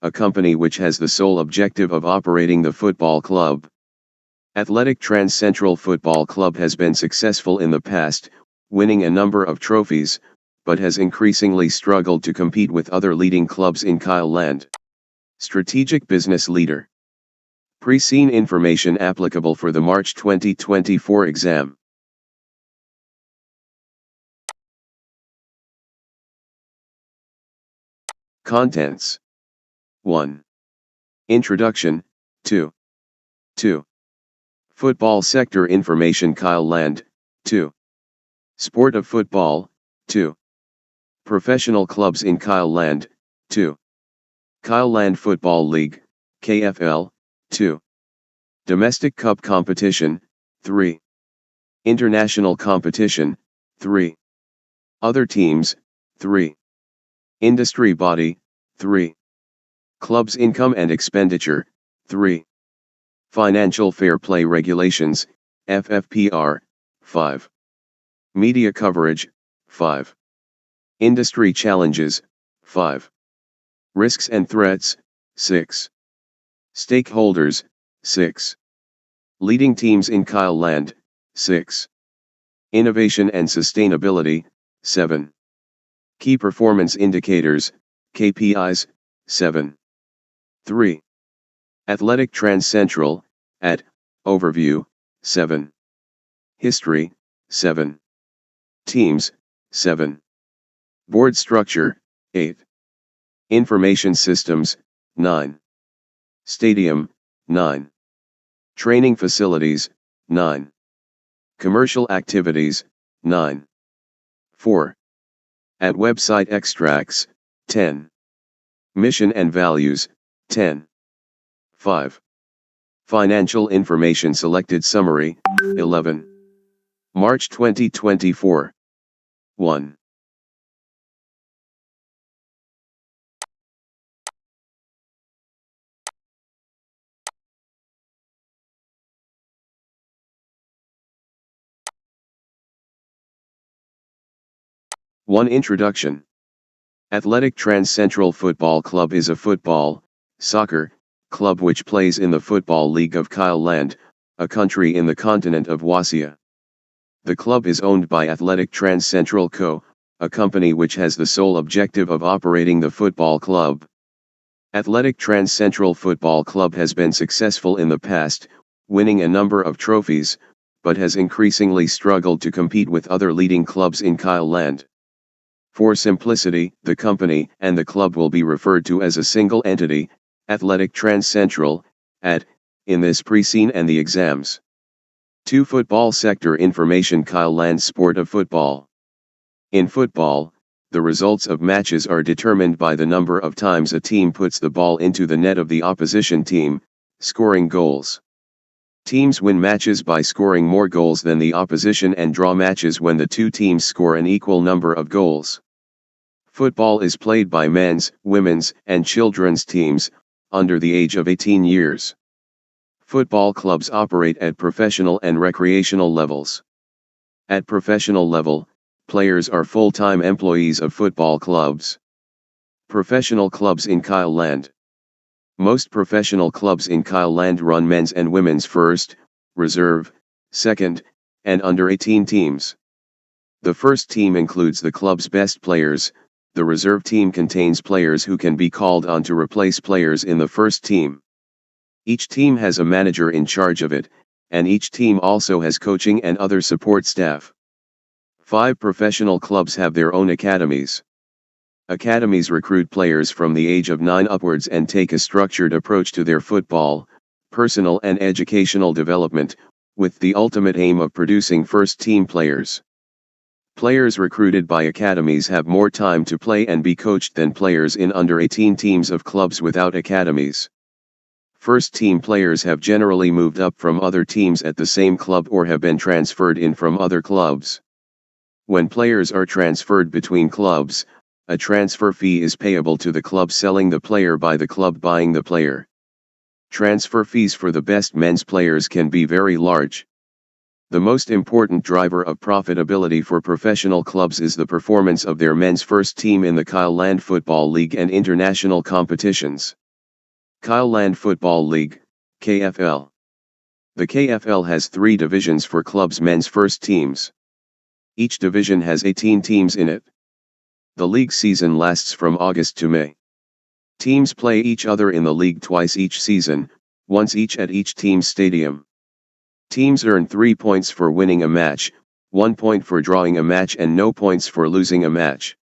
a company which has the sole objective of operating the football club. Athletic Transcentral Football Club has been successful in the past, winning a number of trophies, but has increasingly struggled to compete with other leading clubs in Kyleland. Strategic Business Leader. Pre-seen information applicable for the March 2024 exam. Contents. 1. Introduction. 2. Football sector information Kyleland. 2. Sport of football. 2. Professional clubs in Kyleland. 2. Kyleland Football League, KFL. 2. Domestic Cup Competition. 3. International Competition. 3. Other teams. 3. Industry body. 3. Clubs income and expenditure. 3. Financial Fair Play Regulations, FFPR. 5. Media coverage. 5. Industry challenges. 5. Risks and threats. 6. Stakeholders. 6. Leading teams in Kyleland. 6. Innovation and sustainability. 7. Key performance indicators, KPIs. 7. 3. Athletic Transcentral, at, overview. 7. History. 7. Teams. 7. Board structure. 8. Information systems. 9. Stadium. 9. Training facilities. 9. Commercial activities. 9. 4. At website extracts. 10. Mission and values. 10. 5. Financial information selected summary. 11. March 2024. 1. Introduction. Athletic Transcentral Football Club is a football, soccer, club which plays in the Football League of Kyleland, a country in the continent of Wasia. The club is owned by Athletic Transcentral Co., a company which has the sole objective of operating the football club. Athletic Transcentral Football Club has been successful in the past, winning a number of trophies, but has increasingly struggled to compete with other leading clubs in Kyleland. For simplicity, the company and the club will be referred to as a single entity, Athletic Transcentral, AT, in this pre-seen and the exams. 2. Football sector information Kyleland Sport of football. In football, the results of matches are determined by the number of times a team puts the ball into the net of the opposition team, scoring goals. Teams win matches by scoring more goals than the opposition and draw matches when the two teams score an equal number of goals. Football is played by men's, women's, and children's teams, under the age of 18 years. Football clubs operate at professional and recreational levels. At professional level, players are full-time employees of football clubs. Professional clubs in Kyleland. Most professional clubs in Kyleland run men's and women's first, reserve, second, and under 18 teams. The first team includes the club's best players, the reserve team contains players who can be called on to replace players in the first team. Each team has a manager in charge of it, and each team also has coaching and other support staff. 5 professional clubs have their own academies. Academies recruit players from the age of 9 upwards and take a structured approach to their football, personal and educational development, with the ultimate aim of producing first-team players. Players recruited by academies have more time to play and be coached than players in under-18 teams of clubs without academies. First-team players have generally moved up from other teams at the same club or have been transferred in from other clubs. When players are transferred between clubs, a transfer fee is payable to the club selling the player by the club buying the player. Transfer fees for the best men's players can be very large. The most important driver of profitability for professional clubs is the performance of their men's first team in the Kyleland Football League and international competitions. Kyleland Football League, KFL. The KFL has 3 divisions for clubs' men's first teams. Each division has 18 teams in it. The league season lasts from August to May. Teams play each other in the league twice each season, once each at each team's stadium. Teams earn 3 points for winning a match, 1 point for drawing a match and no points for losing a match.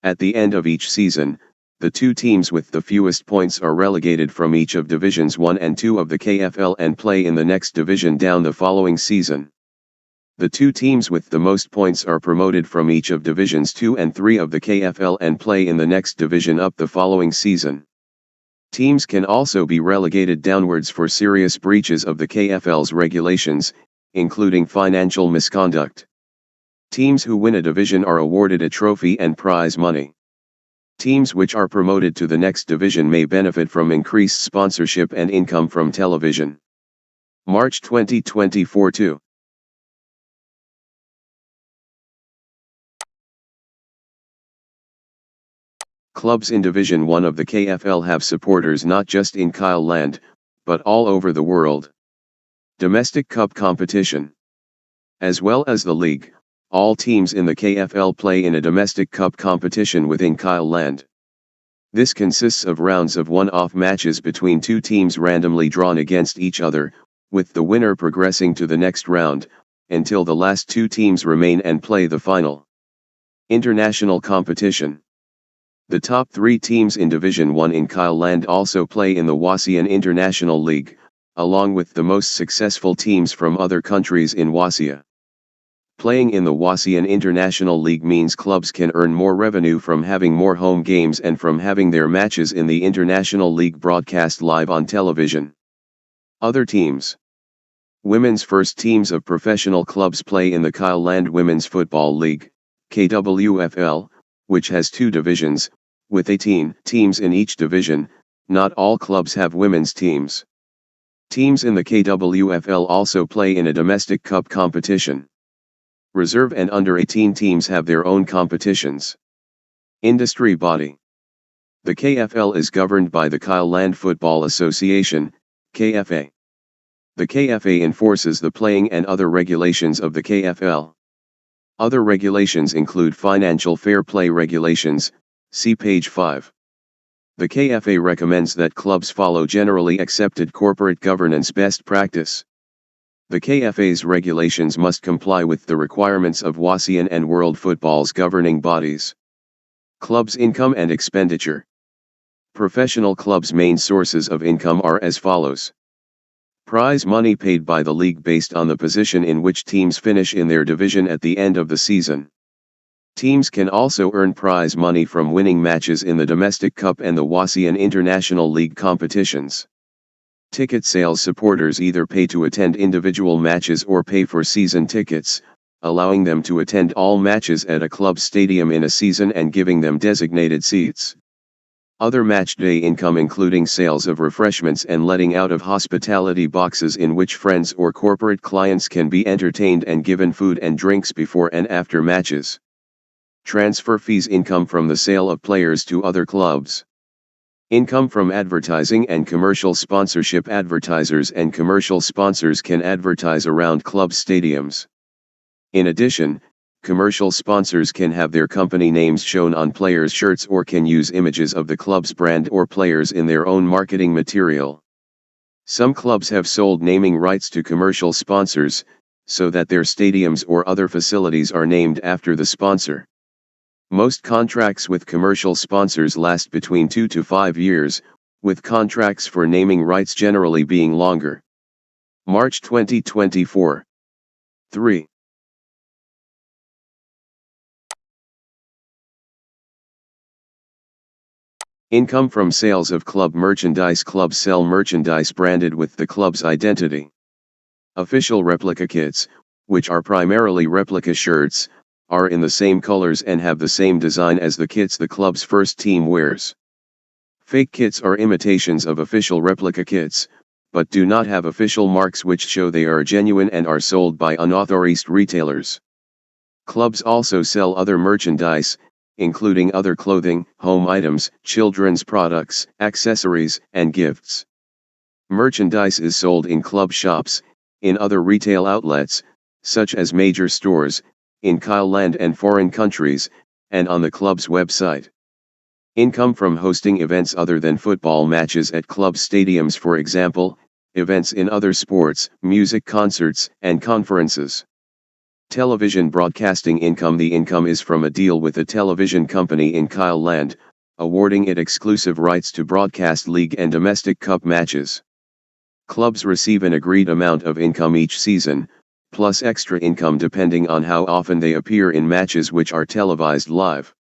At the end of each season, the 2 teams with the fewest points are relegated from each of Divisions 1 and 2 of the KFL and play in the next division down the following season. The 2 teams with the most points are promoted from each of Divisions 2 and 3 of the KFL and play in the next division up the following season. Teams can also be relegated downwards for serious breaches of the KFL's regulations, including financial misconduct. Teams who win a division are awarded a trophy and prize money. Teams which are promoted to the next division may benefit from increased sponsorship and income from television. March 2024-2. Clubs in Division 1 of the KFL have supporters not just in Kyleland, but all over the world. Domestic Cup competition. As well as the league, all teams in the KFL play in a domestic cup competition within Kyleland. This consists of rounds of one-off matches between 2 teams randomly drawn against each other, with the winner progressing to the next round, until the last 2 teams remain and play the final. International competition. The top 3 teams in Division 1 in Kyleland also play in the Wasian International League, along with the most successful teams from other countries in Wasia. Playing in the Wasian International League means clubs can earn more revenue from having more home games and from having their matches in the International League broadcast live on television. Other teams. Women's first teams of professional clubs play in the Kyleland Women's Football League, KWFL, which has 2 divisions, with 18 teams in each division. Not all clubs have women's teams. Teams in the KWFL also play in a domestic cup competition. Reserve and under-18 teams have their own competitions. Industry body. The KFL is governed by the Kyleland Football Association, KFA. The KFA enforces the playing and other regulations of the KFL. Other regulations include financial fair play regulations, see page 5. The KFA recommends that clubs follow generally accepted corporate governance best practice. The KFA's regulations must comply with the requirements of Wasian and World Football's governing bodies. Clubs' income and expenditure. Professional clubs' main sources of income are as follows. Prize money paid by the league based on the position in which teams finish in their division at the end of the season. Teams can also earn prize money from winning matches in the Domestic Cup and the Wasian International League competitions. Ticket sales. Supporters either pay to attend individual matches or pay for season tickets, allowing them to attend all matches at a club stadium in a season and giving them designated seats. Other matchday income including sales of refreshments and letting out of hospitality boxes in which friends or corporate clients can be entertained and given food and drinks before and after matches. Transfer fees. Income from the sale of players to other clubs. Income from advertising and commercial sponsorship. Advertisers and commercial sponsors can advertise around club stadiums. In addition, commercial sponsors can have their company names shown on players' shirts or can use images of the club's brand or players in their own marketing material. Some clubs have sold naming rights to commercial sponsors, so that their stadiums or other facilities are named after the sponsor. Most contracts with commercial sponsors last between 2 to 5 years, with contracts for naming rights generally being longer. March 2024. 3. Income from sales of club merchandise. Clubs sell merchandise branded with the club's identity. Official replica kits, which are primarily replica shirts, are in the same colors and have the same design as the kits the club's first team wears. Fake kits are imitations of official replica kits, but do not have official marks which show they are genuine and are sold by unauthorized retailers. Clubs also sell other merchandise, including other clothing, home items, children's products, accessories, and gifts. Merchandise is sold in club shops, in other retail outlets, such as major stores, in Kyleland and foreign countries, and on the club's website. Income from hosting events other than football matches at club stadiums, for example, events in other sports, music concerts, and conferences. Television broadcasting income. The income is from a deal with a television company in Kyleland, awarding it exclusive rights to broadcast league and domestic cup matches. Clubs receive an agreed amount of income each season, plus extra income depending on how often they appear in matches which are televised live.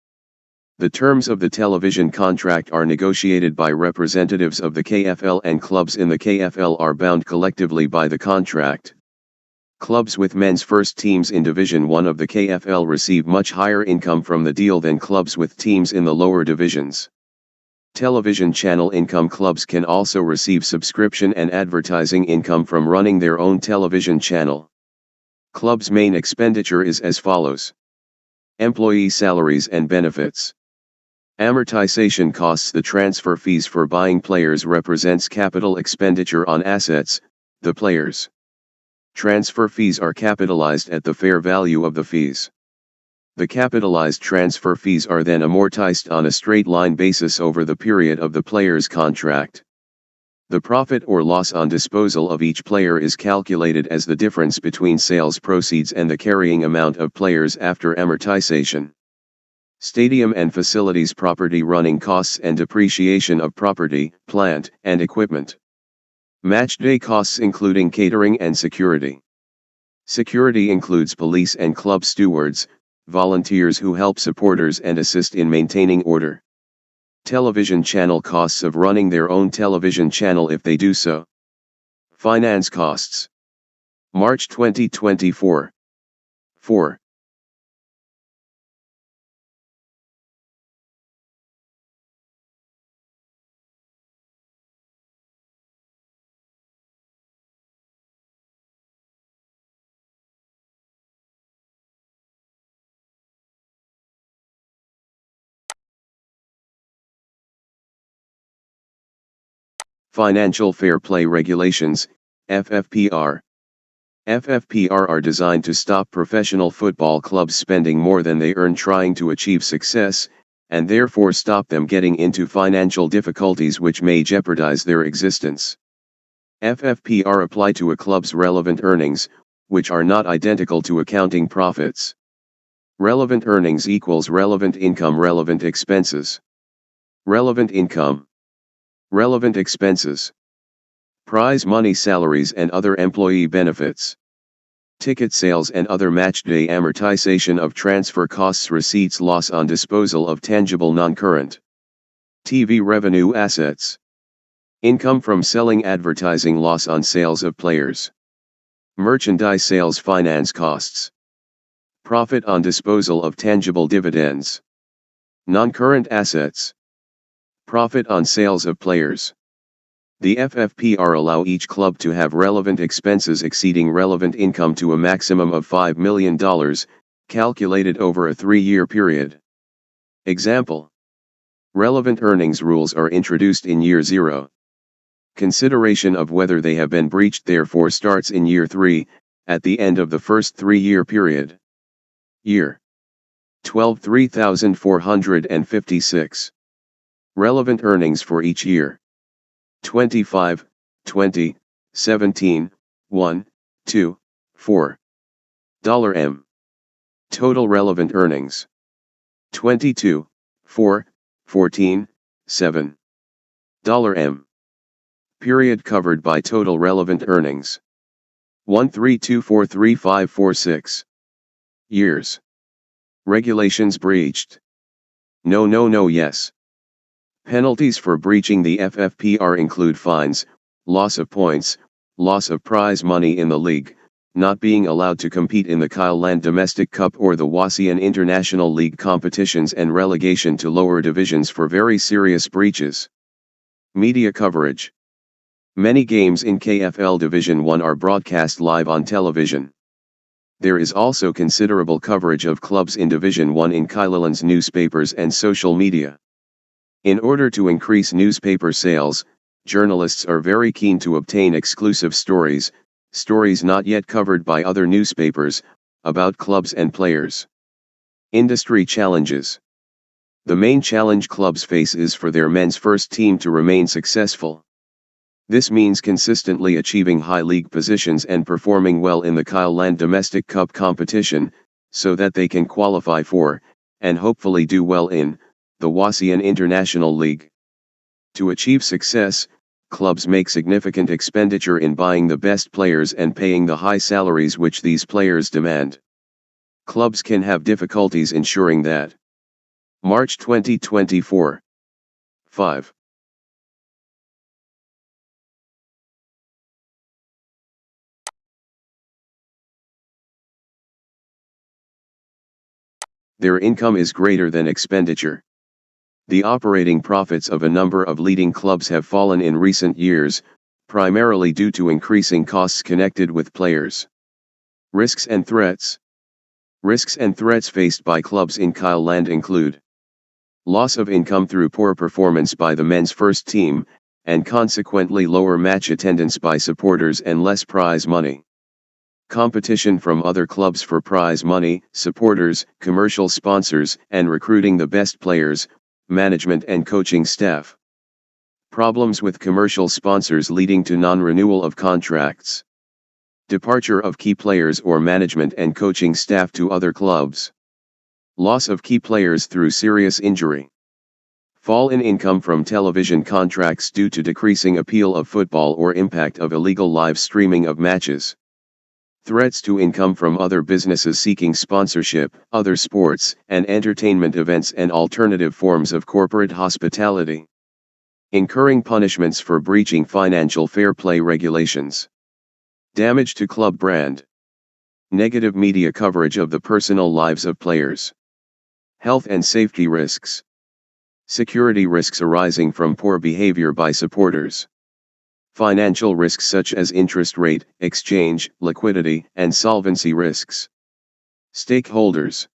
The terms of the television contract are negotiated by representatives of the KFL, and clubs in the KFL are bound collectively by the contract. Clubs with men's first teams in Division 1 of the KFL receive much higher income from the deal than clubs with teams in the lower divisions. Television channel income. Clubs can also receive subscription and advertising income from running their own television channel. Club's main expenditure is as follows: employee salaries and benefits. Amortisation costs. The transfer fees for buying players represents capital expenditure on assets, the players. Transfer fees are capitalized at the fair value of the fees. The capitalized transfer fees are then amortized on a straight line basis over the period of the player's contract. The profit or loss on disposal of each player is calculated as the difference between sales proceeds and the carrying amount of players after amortization. Stadium and facilities. Property running costs and depreciation of property, plant, and equipment. Matchday costs including catering and security. Security includes police and club stewards, volunteers who help supporters and assist in maintaining order. Television channel costs of running their own television channel if they do so. Finance costs. March 2024. 4. Financial Fair Play Regulations, FFPR. FFPR are designed to stop professional football clubs spending more than they earn trying to achieve success, and therefore stop them getting into financial difficulties which may jeopardize their existence. FFPR apply to a club's relevant earnings, which are not identical to accounting profits. Relevant earnings equals relevant income, relevant expenses. Relevant income. Relevant expenses. Prize money, salaries and other employee benefits. Ticket sales and other matchday. Amortization of transfer costs, receipts, loss on disposal of tangible non-current TV revenue assets. Income from selling, advertising, loss on sales of players. Merchandise sales, finance costs. Profit on disposal of tangible dividends. Non-current assets. Profit on sales of players. The FFPR allow each club to have relevant expenses exceeding relevant income to a maximum of $5 million, calculated over a 3-year period. Example. Relevant earnings rules are introduced in year 0. Consideration of whether they have been breached therefore starts in year 3, at the end of the first 3-year period. Year 12, 3,456. Relevant earnings for each year. 25, 20, 17, 1, 2, 4. $M. Total relevant earnings. 22, 4, 14, 7. $M. Period covered by total relevant earnings. 132435546. Years. Regulations breached. No, yes. Penalties for breaching the FFPR include fines, loss of points, loss of prize money in the league, not being allowed to compete in the Kyleland Domestic Cup or the Wasian International League competitions, and relegation to lower divisions for very serious breaches. Media coverage. Many games in KFL Division 1 are broadcast live on television. There is also considerable coverage of clubs in Division 1 in Kyleland's newspapers and social media. In order to increase newspaper sales, journalists are very keen to obtain exclusive stories not yet covered by other newspapers, about clubs and players. Industry challenges. The main challenge clubs face is for their men's first team to remain successful. This means consistently achieving high league positions and performing well in the Kyleland Domestic Cup competition, so that they can qualify for, and hopefully do well in, the Wasian International League. To achieve success, clubs make significant expenditure in buying the best players and paying the high salaries which these players demand. Clubs can have difficulties ensuring that. March 2024. 5. Their income is greater than expenditure. The operating profits of a number of leading clubs have fallen in recent years, primarily due to increasing costs connected with players. Risks and threats. Risks and threats faced by clubs in Kyleland include loss of income through poor performance by the men's first team, and consequently lower match attendance by supporters and less prize money. Competition from other clubs for prize money, supporters, commercial sponsors, and recruiting the best players, management and coaching staff. Problems with commercial sponsors leading to non-renewal of contracts. Departure of key players or management and coaching staff to other clubs. Loss of key players through serious injury. Fall in income from television contracts due to decreasing appeal of football or impact of illegal live streaming of matches. Threats to income from other businesses seeking sponsorship, other sports and entertainment events and alternative forms of corporate hospitality. Incurring punishments for breaching financial fair play regulations. Damage to club brand. Negative media coverage of the personal lives of players. Health and safety risks. Security risks arising from poor behavior by supporters. Financial risks such as interest rate, exchange, liquidity, and solvency risks. Stakeholders.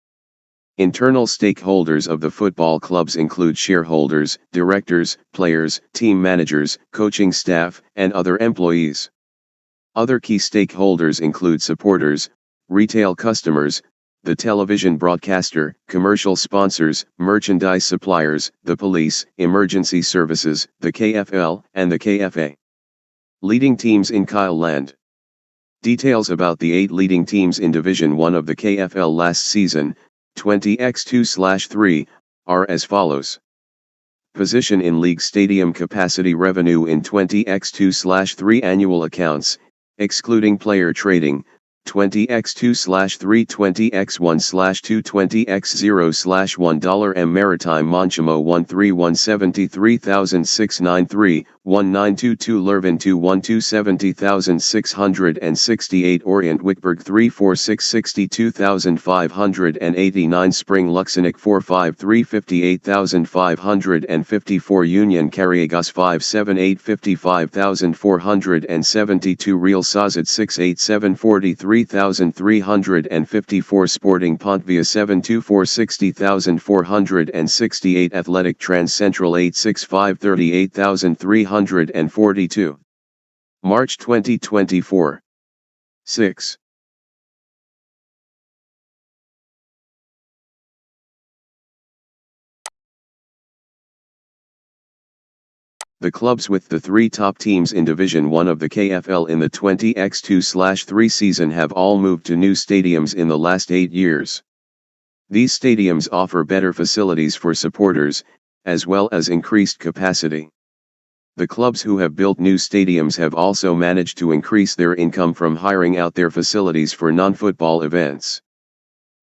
Internal stakeholders of the football clubs include shareholders, directors, players, team managers, coaching staff, and other employees. Other key stakeholders include supporters, retail customers, the television broadcaster, commercial sponsors, merchandise suppliers, the police, emergency services, the KFL, and the KFA. Leading teams in Kyleland. Details about the 8 leading teams in Division 1 of the KFL last season, 20x2/3, are as follows. Position in league stadium capacity revenue in 20x2/3 annual accounts, excluding player trading, 20x2/3 20x1/2 20x0/1 $1 Maritime Monchimo 13173,693 1922 Lurvin 21270,668 Orient Wickberg 34662,589 Spring Luxonic 45358,554 Union Carriegas 57855,472 Real Sazat 68743,354 Sporting Pontvia 72460,468 Athletic Transcentral 86538,342 March 2024. 6. The clubs with the 3 top teams in Division 1 of the KFL in the 20x2/3 season have all moved to new stadiums in the last 8 years. These stadiums offer better facilities for supporters, as well as increased capacity. The clubs who have built new stadiums have also managed to increase their income from hiring out their facilities for non-football events.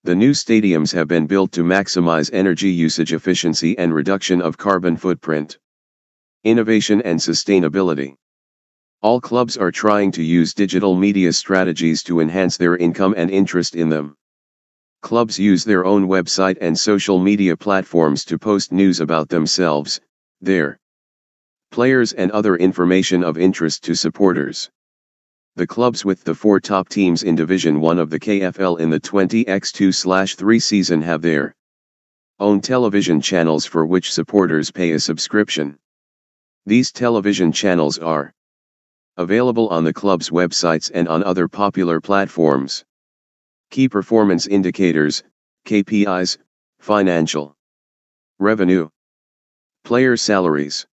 The new stadiums have been built to maximize energy usage efficiency and reduction of carbon footprint. Innovation and sustainability. All clubs are trying to use digital media strategies to enhance their income and interest in them. Clubs use their own website and social media platforms to post news about themselves, their players and other information of interest to supporters. The clubs with the 4 top teams in Division 1 of the KFL in the 20x2/3 season have their own television channels for which supporters pay a subscription. These television channels are available on the club's websites and on other popular platforms. Key performance indicators, KPIs, financial revenue, player salaries,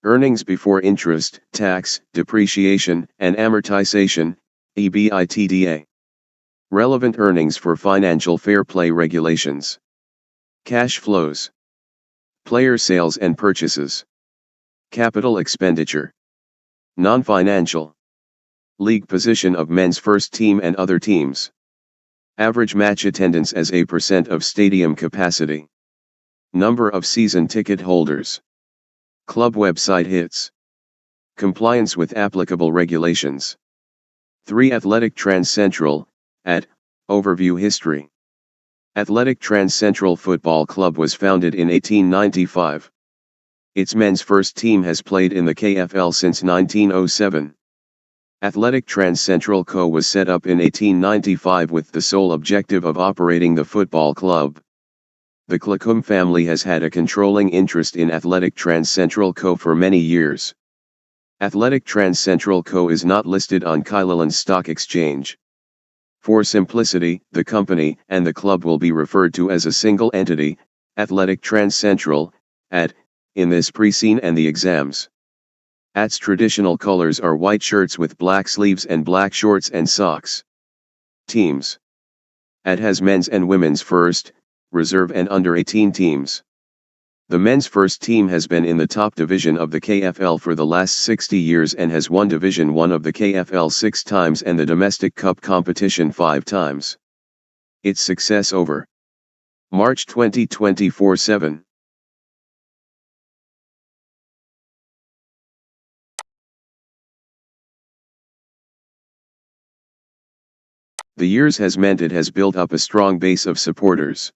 earnings before interest, tax, depreciation, and amortisation, EBITDA. Relevant earnings for financial fair play regulations. Cash flows. Player sales and purchases. Capital expenditure. Non-financial. League position of men's first team and other teams. Average match attendance as a % of stadium capacity. Number of season ticket holders. Club website hits. Compliance with applicable regulations. 3. Athletic Transcentral, at, overview history. Athletic Transcentral Football Club was founded in 1895. Its men's first team has played in the KFL since 1907. Athletic Transcentral Co. was set up in 1895 with the sole objective of operating the football club. The Klakum family has had a controlling interest in Athletic Transcentral Co. for many years. Athletic Transcentral Co. is not listed on Kyleland Stock Exchange. For simplicity, the company and the club will be referred to as a single entity, Athletic Transcentral, AT, in this pre-seen and the exams. AT's traditional colors are white shirts with black sleeves and black shorts and socks. Teams. AT has men's and women's first, reserve and under-18 teams. The men's first team has been in the top division of the KFL for the last 60 years and has won Division 1 of the KFL 6 times and the Domestic Cup competition 5 times. Its success over March 2024-7. The years has meant it has built up a strong base of supporters.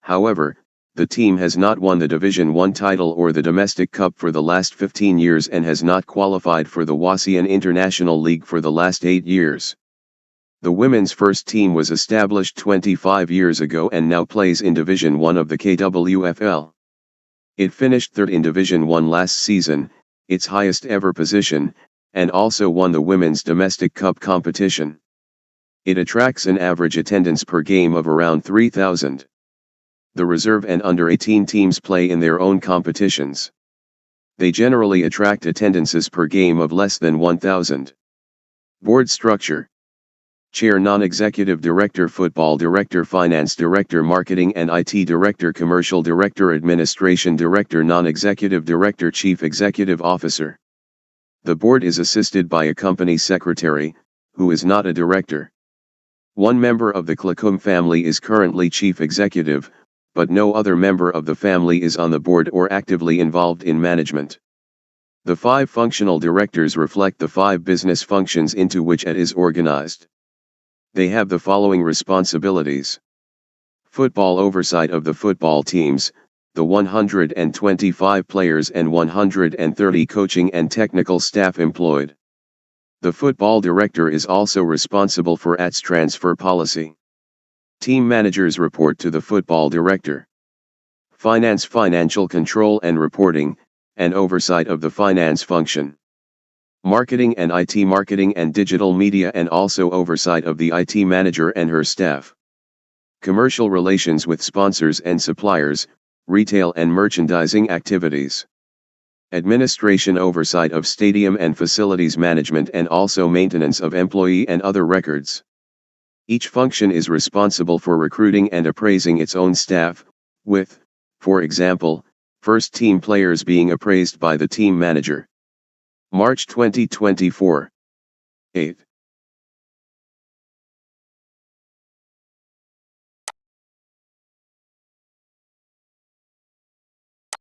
However, the team has not won the Division 1 title or the Domestic Cup for the last 15 years and has not qualified for the Wasian International League for the last 8 years. The women's first team was established 25 years ago and now plays in Division 1 of the KWFL. It finished third in Division 1 last season, its highest ever position, and also won the Women's Domestic Cup competition. It attracts an average attendance per game of around 3,000. The reserve and under-18 teams play in their own competitions. They generally attract attendances per game of less than 1,000. Board structure. Chair, Non-Executive Director, Football Director, Finance Director, Marketing and IT Director, Commercial Director, Administration Director, Non-Executive Director, Chief Executive Officer. The board is assisted by a company secretary, who is not a director. One member of the Klakum family is currently chief executive, but no other member of the family is on the board or actively involved in management. The 5 functional directors reflect the 5 business functions into which it is organized. They have the following responsibilities. Football oversight of the football teams, the 125 players and 130 coaching and technical staff employed. The football director is also responsible for AT's transfer policy. Team managers report to the football director. Finance, financial control and reporting, and oversight of the finance function. Marketing and IT, marketing and digital media, and also oversight of the IT manager and her staff. Commercial relations with sponsors and suppliers, retail and merchandising activities. Administration, oversight of stadium and facilities management and also maintenance of employee and other records. Each function is responsible for recruiting and appraising its own staff, with, for example, first team players being appraised by the team manager. March 2024. 8.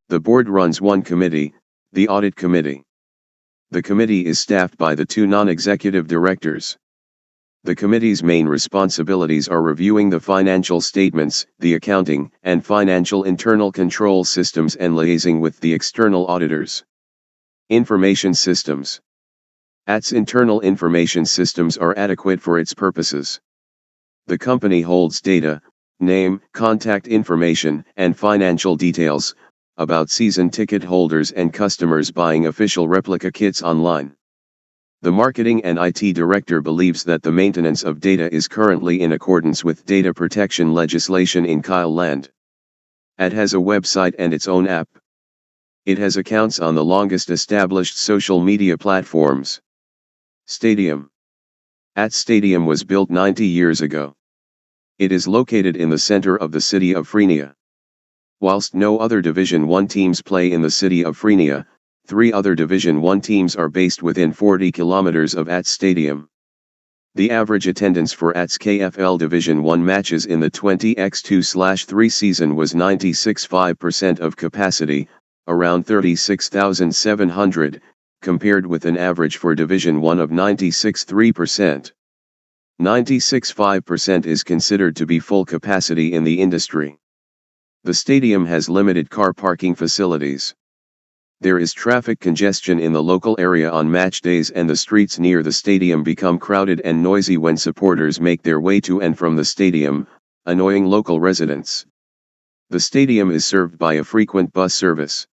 The board runs one committee, the Audit Committee. The committee is staffed by the 2 non-executive directors. The committee's main responsibilities are reviewing the financial statements, the accounting and financial internal control systems, and liaising with the external auditors. Information systems. AT's internal information systems are adequate for its purposes. The company holds data, name, contact information, and financial details about season ticket holders and customers buying official replica kits online. The marketing and IT director believes that the maintenance of data is currently in accordance with data protection legislation in Kyleland. AT has a website and its own app. It has accounts on the longest established social media platforms. Stadium. AT Stadium was built 90 years ago. It is located in the center of the city of Frenia. Whilst no other Division 1 teams play in the city of Frenia, 3 other Division 1 teams are based within 40 kilometers of AT Stadium. The average attendance for AT's KFL Division 1 matches in the 20x2/3 season was 96.5% of capacity, around 36,700, compared with an average for Division 1 of 96.3%. 96.5% is considered to be full capacity in the industry. The stadium has limited car parking facilities. There is traffic congestion in the local area on match days, and the streets near the stadium become crowded and noisy when supporters make their way to and from the stadium, annoying local residents. The stadium is served by a frequent bus service.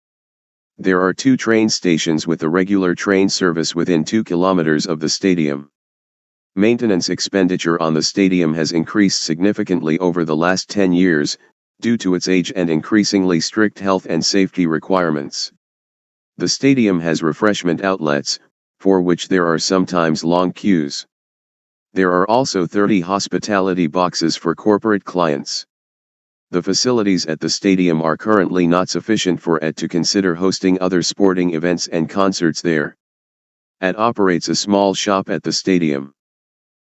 There are 2 train stations with a regular train service within 2 kilometers of the stadium. Maintenance expenditure on the stadium has increased significantly over the last 10 years, due to its age and increasingly strict health and safety requirements. The stadium has refreshment outlets, for which there are sometimes long queues. There are also 30 hospitality boxes for corporate clients. The facilities at the stadium are currently not sufficient for AT to consider hosting other sporting events and concerts there. AT operates a small shop at the stadium.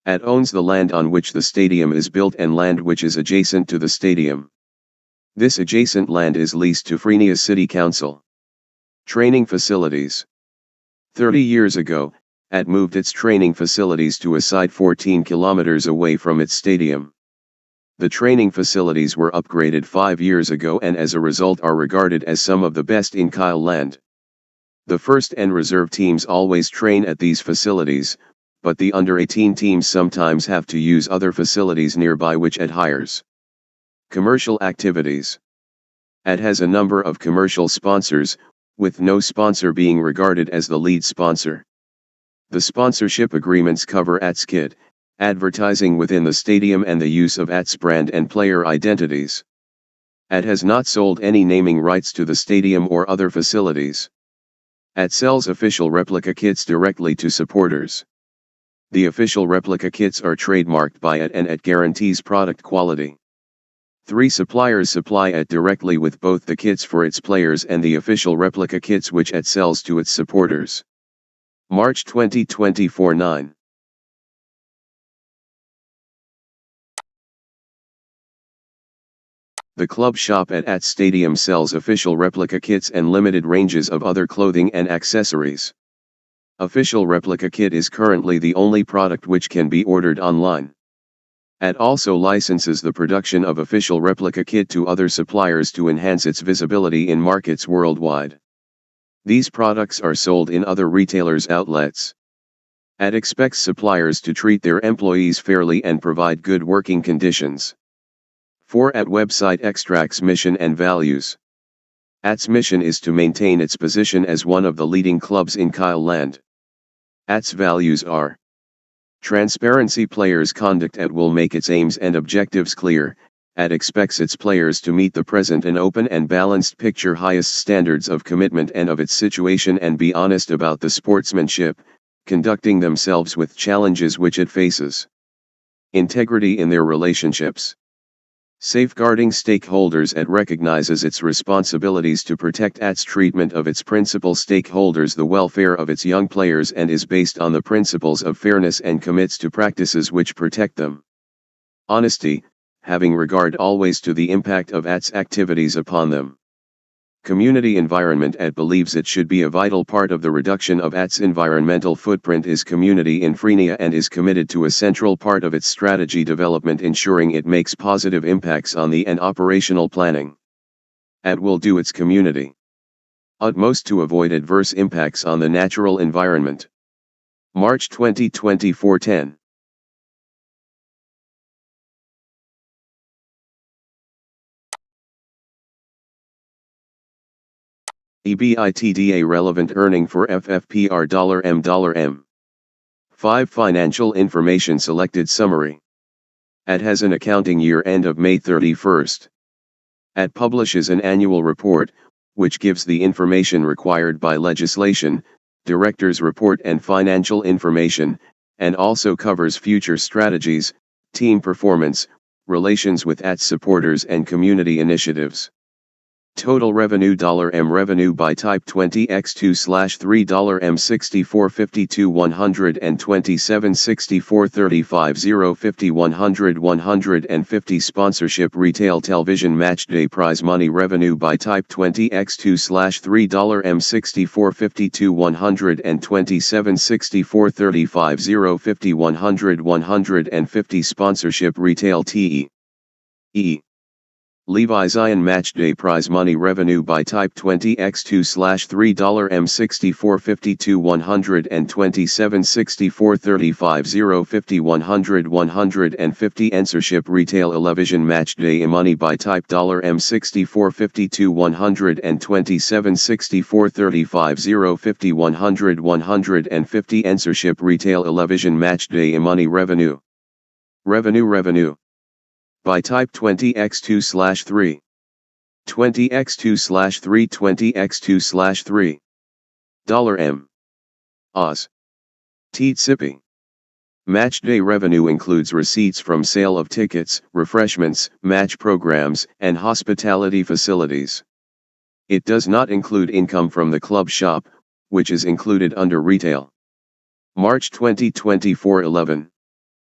AT owns the land on which the stadium is built and land which is adjacent to the stadium. This adjacent land is leased to Frenia City Council. Training facilities. 30 years ago, AT moved its training facilities to a site 14 kilometers away from its stadium. The training facilities were upgraded 5 years ago and as a result are regarded as some of the best in Kyleland. The first and reserve teams always train at these facilities, but the under-18 teams sometimes have to use other facilities nearby which AT hires. Commercial activities. AT has a number of commercial sponsors, with no sponsor being regarded as the lead sponsor. The sponsorship agreements cover AT's kit, advertising within the stadium and the use of AT's brand and player identities. AT has not sold any naming rights to the stadium or other facilities. AT sells official replica kits directly to supporters. The official replica kits are trademarked by AT and AT guarantees product quality. 3 suppliers supply AT directly with both the kits for its players and the official replica kits which AT sells to its supporters. March 2024 9. The club shop at AT Stadium sells official replica kits and limited ranges of other clothing and accessories. Official replica kit is currently the only product which can be ordered online. AT also licenses the production of official replica kit to other suppliers to enhance its visibility in markets worldwide. These products are sold in other retailers' outlets. AT expects suppliers to treat their employees fairly and provide good working conditions. 4. AT website extracts mission and values. AT's mission is to maintain its position as one of the leading clubs in Kyleland. AT's values are: transparency. Players' conduct. AT will make its aims and objectives clear. AT expects its players to meet the present an open and balanced picture, highest standards of commitment and of its situation, and be honest about the sportsmanship, conducting themselves with challenges which it faces. Integrity in their relationships. Safeguarding stakeholders. AT recognizes its responsibilities to protect AT's treatment of its principal stakeholders, the welfare of its young players, and is based on the principles of fairness and commits to practices which protect them. Honesty, having regard always to the impact of AT's activities upon them. Community environment. AT believes it should be a vital part of the reduction of AT's environmental footprint is community in Frenia and is committed to a central part of its strategy development, ensuring it makes positive impacts on the and operational planning. AT will do its community utmost to avoid adverse impacts on the natural environment. March 2024 10. EBITDA relevant earning for FFPR $M. 5 Financial information selected summary. AT has an accounting year end of May 31st. AT publishes an annual report, which gives the information required by legislation, director's report and financial information, and also covers future strategies, team performance, relations with AT supporters and community initiatives. Total revenue $M revenue by type 20x2/3 $M 6452 127 64 35 050 100 150 Sponsorship Retail Television Matchday Prize Money revenue by type 20x2/3 $M 6452 127 64 35 050 100 150 Sponsorship Retail TE. Levi's Iron Matchday Prize Money revenue by type 20x2/3 $M 6452 127 64 35 050 100 150 Sponsorship Retail Television Matchday Money by type $M 6452 127 64 35 050 100 150 Sponsorship Retail Television Matchday Money revenue by type 20x2/3 20x2/3 20x2/3 $M Oz Tsipi. Matchday revenue includes receipts from sale of tickets, refreshments, match programs, and hospitality facilities. It does not include income from the club shop, which is included under retail. March 2024 11.